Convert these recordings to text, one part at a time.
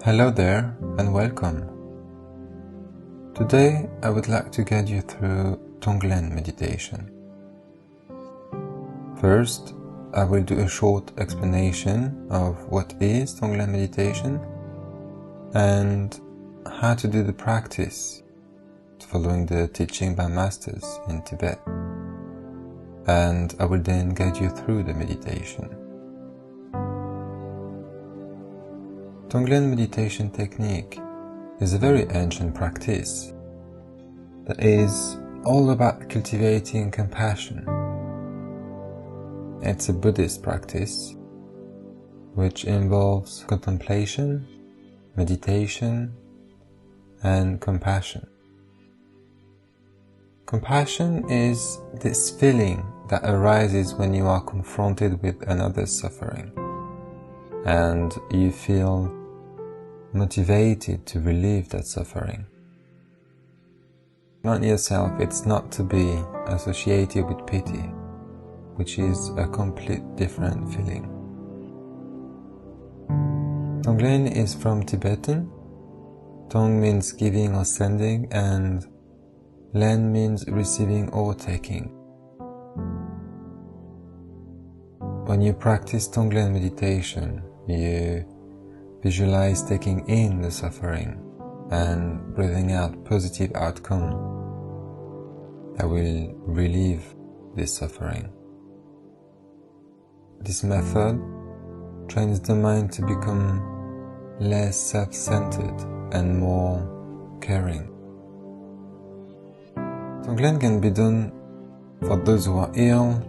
Hello there and welcome. Today I would like to guide you through Tonglen Meditation. First, I will do a short explanation of what is Tonglen Meditation and how to do the practice following the teaching by masters in Tibet. And I will then guide you through the meditation. Tonglen meditation technique is a very ancient practice that is all about cultivating compassion. It's a Buddhist practice which involves contemplation, meditation, and compassion. Compassion is this feeling that arises when you are confronted with another's suffering and you feel motivated to relieve that suffering. Not yourself, it's not to be associated with pity, which is a complete different feeling. Tonglen is from Tibetan. Tong means giving or sending, and Len means receiving or taking. When you practice Tonglen meditation, you visualize taking in the suffering and breathing out positive outcome that will relieve this suffering. This method trains the mind to become less self-centered and more caring. Tonglen can be done for those who are ill,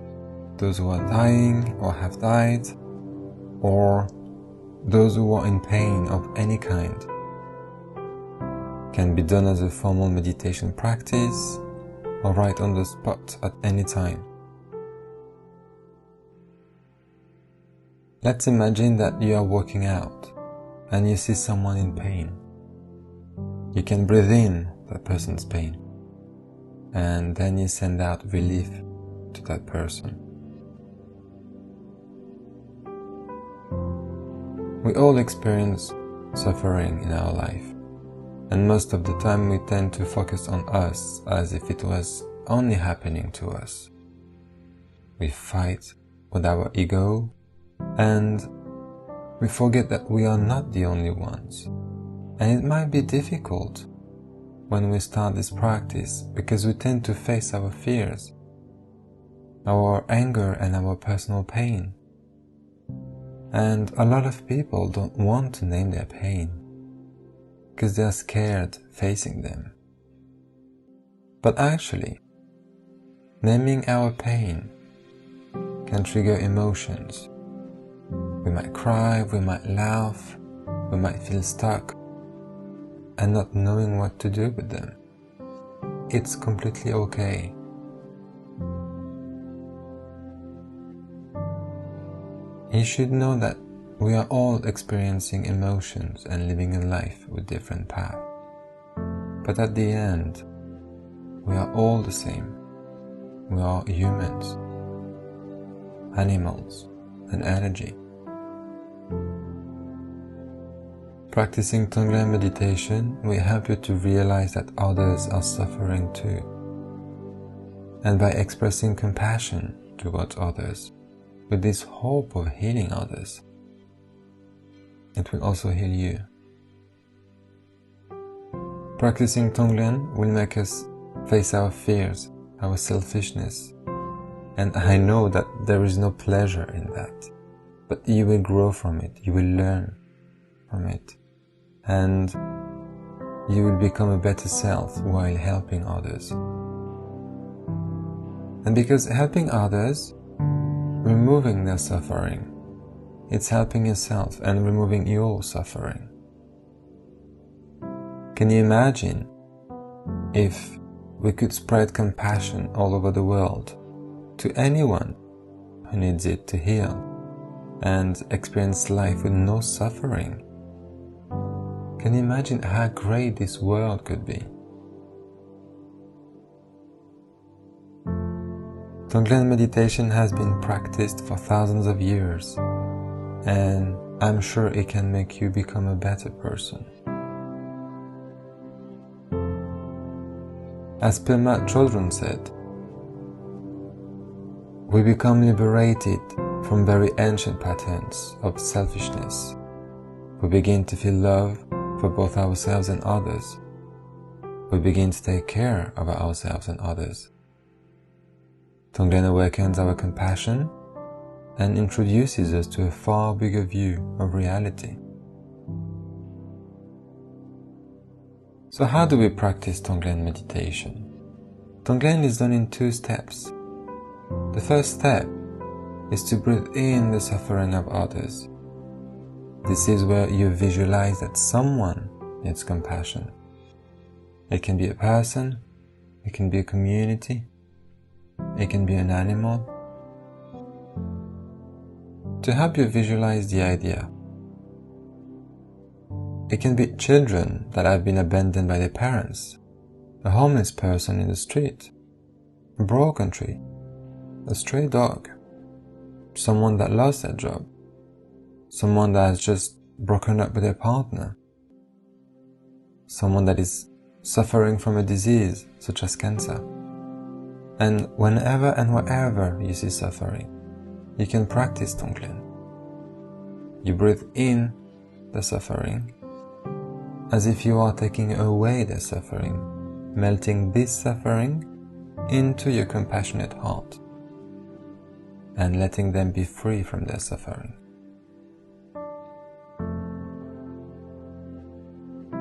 those who are dying or have died, or those who are in pain of any kind. Can be done as a formal meditation practice or right on the spot at any time. Let's imagine that you are walking out and you see someone in pain. You can breathe in that person's pain and then you send out relief to that person. We all experience suffering in our life, and most of the time we tend to focus on us as if it was only happening to us. We fight with our ego, and we forget that we are not the only ones. And it might be difficult when we start this practice because we tend to face our fears, our anger and our personal pain. And a lot of people don't want to name their pain because they are scared facing them. But actually, naming our pain can trigger emotions. We might cry, we might laugh, we might feel stuck and not knowing what to do with them. It's completely okay. You should know that we are all experiencing emotions and living a life with different paths. But at the end, we are all the same. We are humans, animals, and energy. Practicing Tonglen meditation will help you to realize that others are suffering too. And by expressing compassion towards others, with this hope of healing others, it will also heal you. Practicing Tonglen will make us face our fears, our selfishness, and I know that there is no pleasure in that, but you will grow from it, you will learn from it, and you will become a better self while helping others. And because helping others, removing their suffering, it's helping yourself and removing your suffering. Can you imagine if we could spread compassion all over the world to anyone who needs it to heal and experience life with no suffering? Can you imagine how great this world could be? Tonglen meditation has been practiced for thousands of years, and I'm sure it can make you become a better person. As Pema Chodron said, we become liberated from very ancient patterns of selfishness. We begin to feel love for both ourselves and others. We begin to take care of ourselves and others. Tonglen awakens our compassion and introduces us to a far bigger view of reality. So how do we practice Tonglen meditation? Tonglen is done in 2 steps. The first step is to breathe in the suffering of others. This is where you visualize that someone needs compassion. It can be a person, it can be a community, it can be an animal. To help you visualize the idea, it can be children that have been abandoned by their parents, a homeless person in the street, a broken tree, a stray dog, someone that lost their job, someone that has just broken up with their partner, someone that is suffering from a disease such as cancer. And whenever and wherever you see suffering, you can practice Tonglen. You breathe in the suffering as if you are taking away the suffering, melting this suffering into your compassionate heart and letting them be free from their suffering.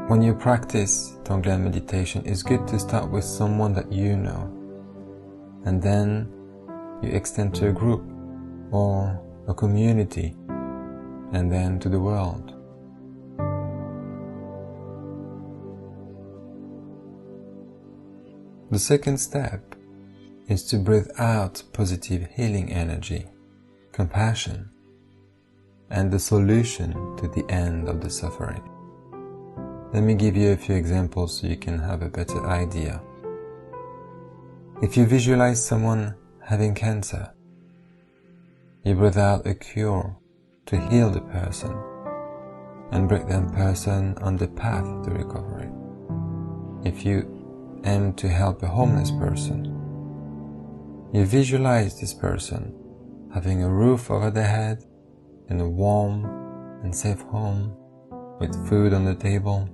When you practice Tonglen meditation, it's good to start with someone that you know, and then you extend to a group or a community, and then to the world. The second step is to breathe out positive healing energy, compassion, and the solution to the end of the suffering. Let me give you a few examples so you can have a better idea. If you visualize someone having cancer, you breathe out a cure to heal the person and bring that person on the path to recovery. If you aim to help a homeless person, you visualize this person having a roof over their head in a warm and safe home with food on the table.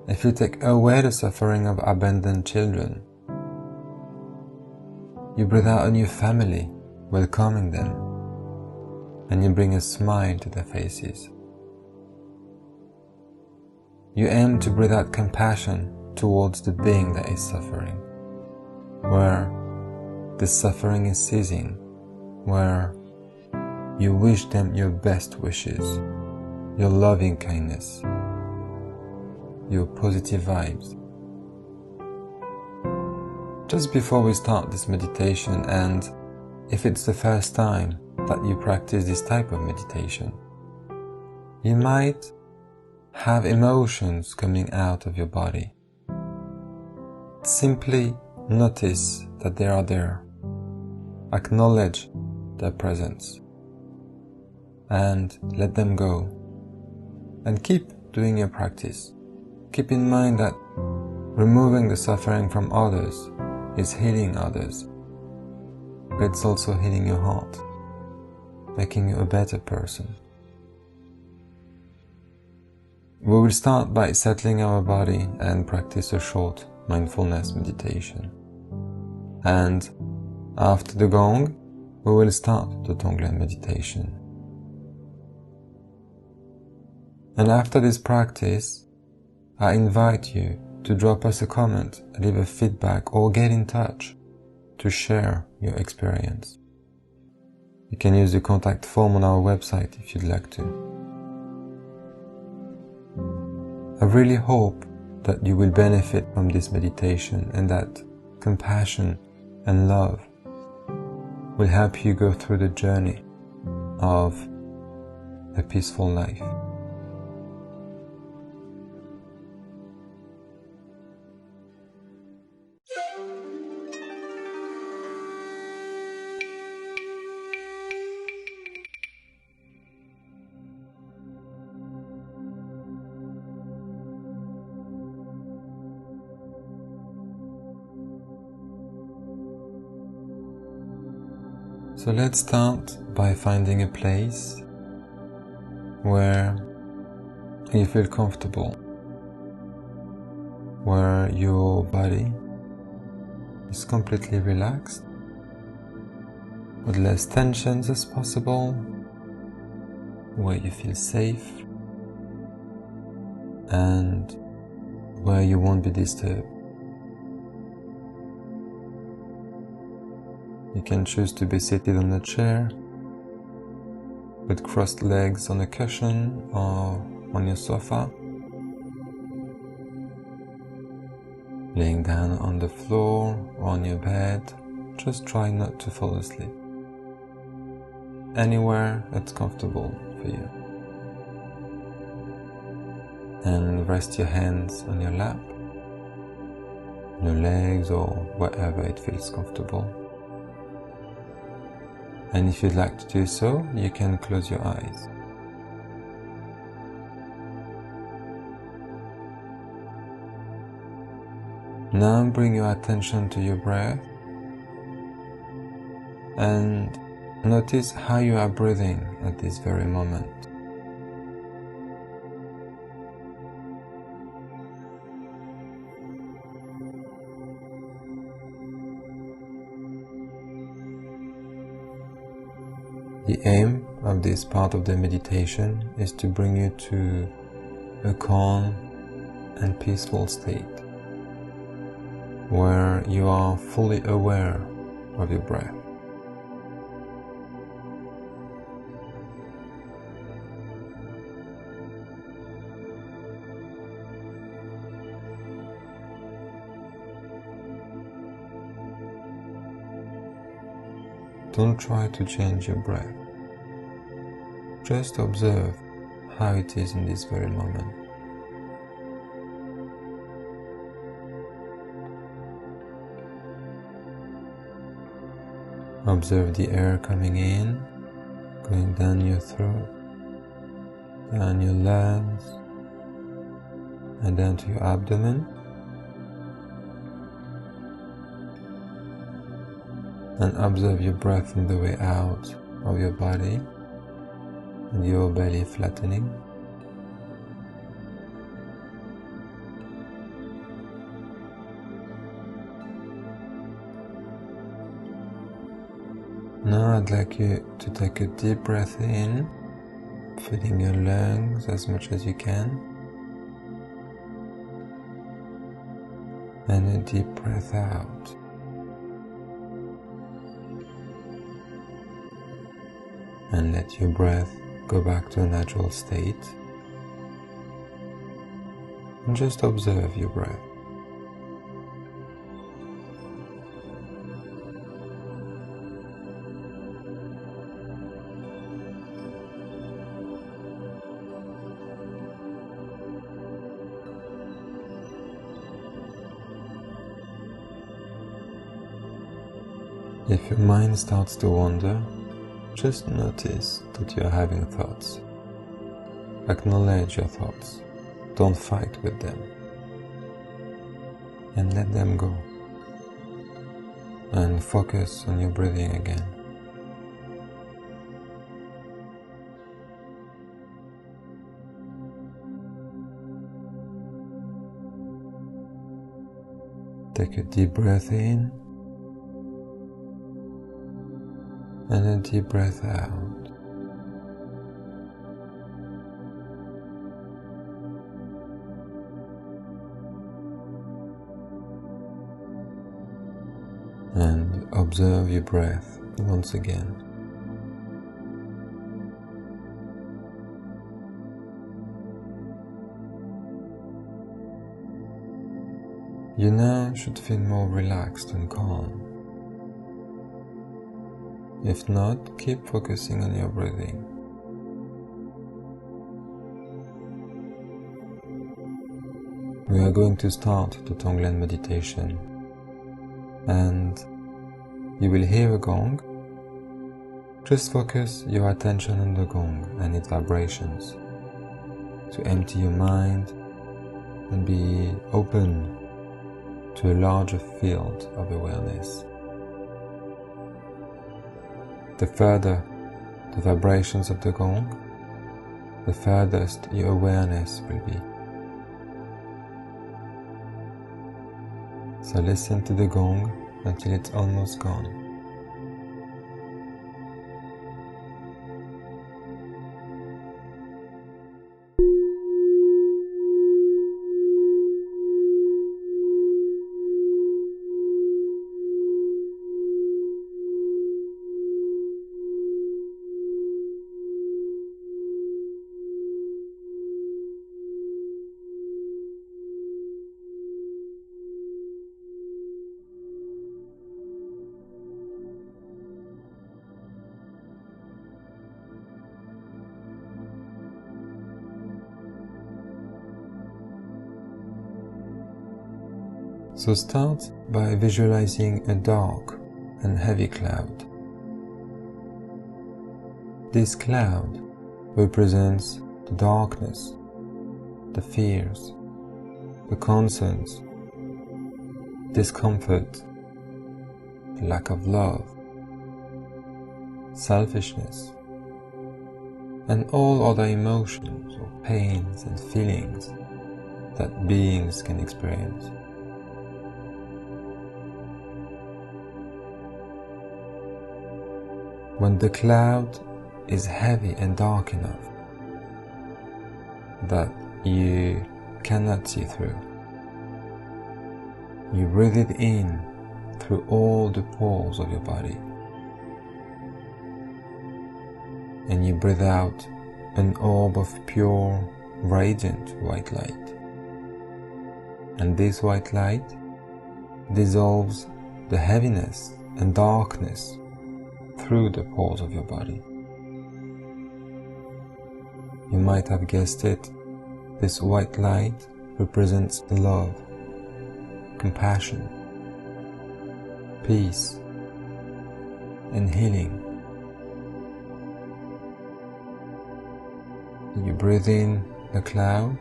If you take away the suffering of abandoned children, you breathe out a new family, welcoming them, and you bring a smile to their faces. You aim to breathe out compassion towards the being that is suffering, where the suffering is ceasing, where you wish them your best wishes, your loving kindness, your positive vibes. Just before we start this meditation, and if it's the first time that you practice this type of meditation, you might have emotions coming out of your body. Simply notice that they are there. Acknowledge their presence and let them go. And keep doing your practice. Keep in mind that removing the suffering from others is healing others. It's also healing your heart, making you a better person. We will start by settling our body and practice a short mindfulness meditation. And after the gong, we will start the Tonglen meditation. And after this practice, I invite you to drop us a comment, leave a feedback, or get in touch to share your experience. You can use the contact form on our website if you'd like to. I really hope that you will benefit from this meditation and that compassion and love will help you go through the journey of a peaceful life. So let's start by finding a place where you feel comfortable, where your body is completely relaxed, with less tensions as possible, where you feel safe and where you won't be disturbed. You can choose to be seated on a chair with crossed legs on a cushion or on your sofa, laying down on the floor or on your bed. Just try not to fall asleep. Anywhere that's comfortable for you. And rest your hands on your lap, your legs, or wherever it feels comfortable. And if you'd like to do so, you can close your eyes. Now bring your attention to your breath and notice how you are breathing at this very moment. The aim of this part of the meditation is to bring you to a calm and peaceful state where you are fully aware of your breath. Don't try to change your breath. Just observe how it is in this very moment. Observe the air coming in, going down your throat, down your lungs, and down to your abdomen. And observe your breath on the way out of your body and your belly flattening. Now I'd like you to take a deep breath in, filling your lungs as much as you can, and a deep breath out. And let your breath go back to a natural state. And just observe your breath. If your mind starts to wander, just notice that you are having thoughts. Acknowledge your thoughts. Don't fight with them. And let them go. And focus on your breathing again. Take a deep breath in. And a deep breath out. And observe your breath once again. You now should feel more relaxed and calm. If not, keep focusing on your breathing. We are going to start the Tonglen Meditation, and you will hear a gong. Just focus your attention on the gong and its vibrations to empty your mind and be open to a larger field of awareness. The further the vibrations of the gong, the furthest your awareness will be. So listen to the gong until it's almost gone. So start by visualizing a dark and heavy cloud. This cloud represents the darkness, the fears, the concerns, discomfort, the lack of love, selfishness, and all other emotions or pains and feelings that beings can experience. When the cloud is heavy and dark enough that you cannot see through, you breathe it in through all the pores of your body, and you breathe out an orb of pure, radiant white light. And this white light dissolves the heaviness and darkness through the pores of your body. You might have guessed it, this white light represents love, compassion, peace, and healing. You breathe in the cloud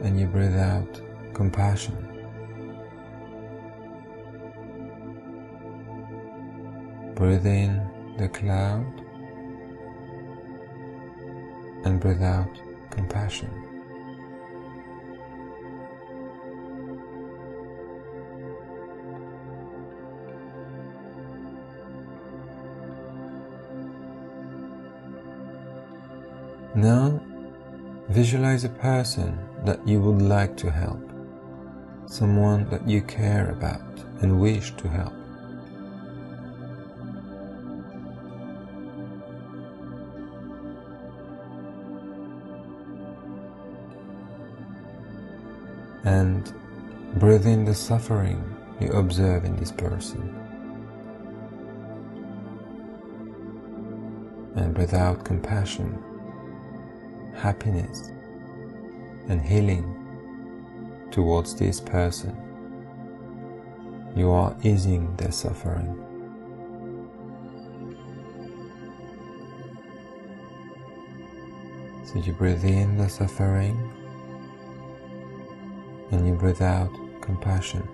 and you breathe out compassion. Breathe in the cloud and breathe out compassion. Now, visualize a person that you would like to help, someone that you care about and wish to help. And breathe in the suffering you observe in this person. And breathe out compassion, happiness, and healing towards this person. You are easing their suffering. So you breathe in the suffering and you breathe out compassion.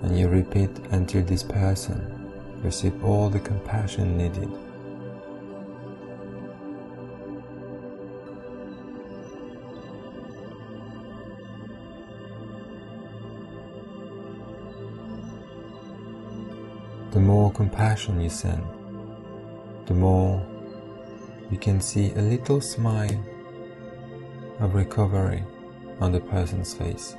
And you repeat until this person receives all the compassion needed. The more compassion you send, the more you can see a little smile of recovery on the person's face.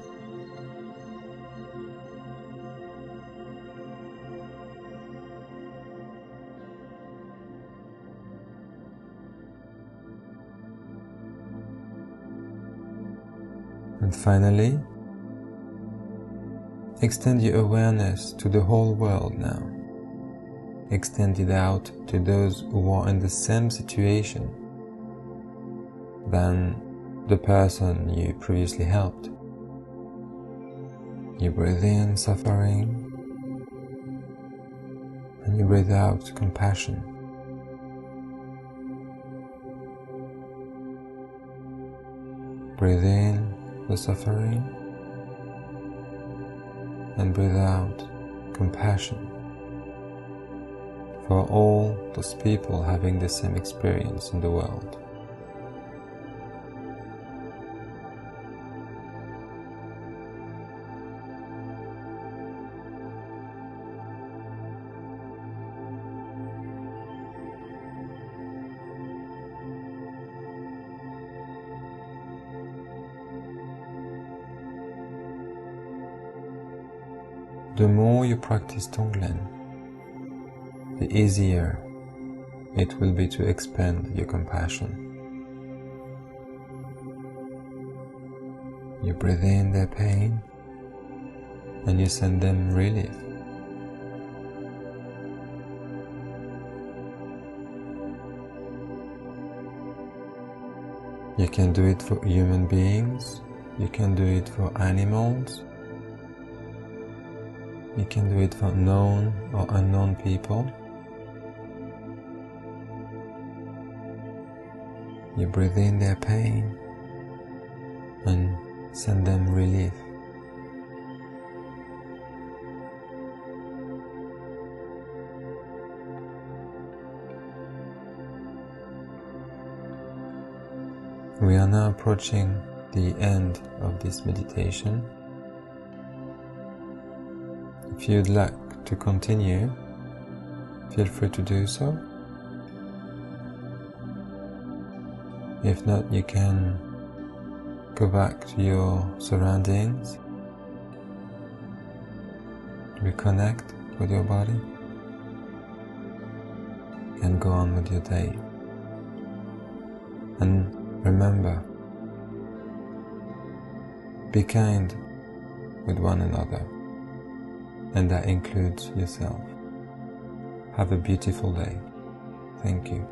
And finally, extend your awareness to the whole world now. Extend it out to those who are in the same situation than the person you previously helped. You breathe in suffering and you breathe out compassion. Breathe in the suffering and breathe out compassion for all those people having the same experience in the world. The more you practice Tonglen, the easier it will be to expand your compassion. You breathe in their pain and you send them relief. You can do it for human beings, you can do it for animals, you can do it for known or unknown people. You breathe in their pain and send them relief. We are now approaching the end of this meditation. If you'd like to continue, feel free to do so. If not, you can go back to your surroundings, reconnect with your body, and go on with your day. And remember, be kind with one another, and that includes yourself. Have a beautiful day. Thank you.